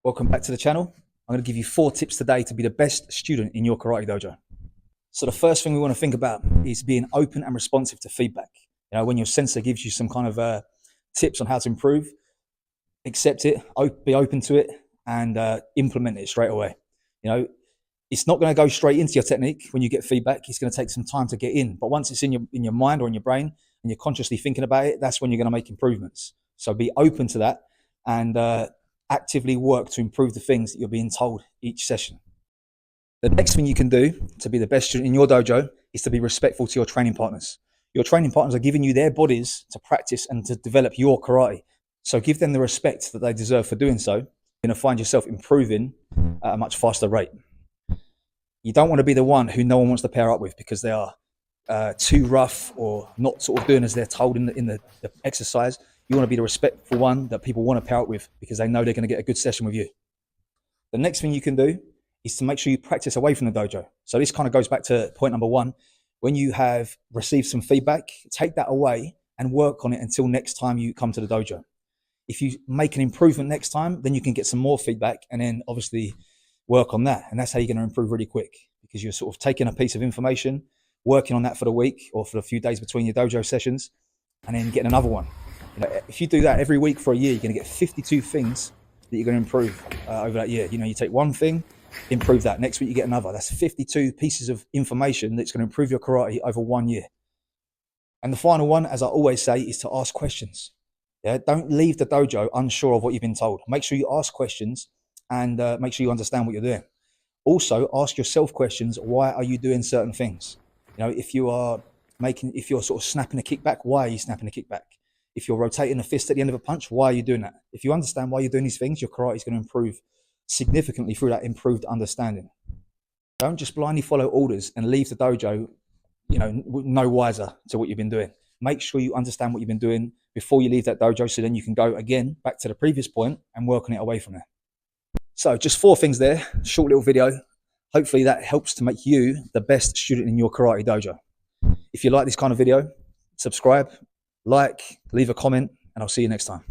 Welcome back to the channel. I'm going to give you 4 tips today to be the best student in your karate dojo. So the first thing we want to think about is being open and responsive to feedback. You know, when your sensei gives you some kind of tips on how to improve, accept it, be open to it, and implement it straight away. You know, it's not going to go straight into your technique when you get feedback. It's going to take some time to get in. But once it's in your mind or in your brain and you're consciously thinking about it, that's when you're going to make improvements. So be open to that and actively work to improve the things that you're being told each session. The next thing you can do to be the best student in your dojo is to be respectful to your training partners. Your training partners are giving you their bodies to practice and to develop your karate. So give them the respect that they deserve for doing so. You're going to find yourself improving at a much faster rate. You don't want to be the one who no one wants to pair up with because they are too rough or not sort of doing as they're told in the exercise. You want to be the respectful one that people want to pair up with because they know they're going to get a good session with you. The next thing you can do is to make sure you practice away from the dojo. So this kind of goes back to point number 1. When you have received some feedback, take that away and work on it until next time you come to the dojo. If you make an improvement next time, then you can get some more feedback and then obviously work on that. And that's how you're going to improve really quick, because you're sort of taking a piece of information, working on that for the week or for a few days between your dojo sessions, and then getting another one. You know, if you do that every week for a year, you're going to get 52 things that you're going to improve over that year. You know, you take one thing, improve that. Next week, you get another. That's 52 pieces of information that's going to improve your karate over 1 year. And the final one, as I always say, is to ask questions. Yeah, don't leave the dojo unsure of what you've been told. Make sure you ask questions and make sure you understand what you're doing. Also, ask yourself questions. Why are you doing certain things? You know, if you're sort of snapping a kickback, why are you snapping a kickback? If you're rotating a fist at the end of a punch, why are you doing that? If you understand why you're doing these things, your karate is going to improve significantly through that improved understanding. Don't just blindly follow orders and leave the dojo, you know, no wiser to what you've been doing. Make sure you understand what you've been doing before you leave that dojo, so then you can go again back to the previous point and work on it away from there. So just 4 things there, short little video. Hopefully that helps to make you the best student in your karate dojo. If you like this kind of video, subscribe, like, leave a comment, and I'll see you next time.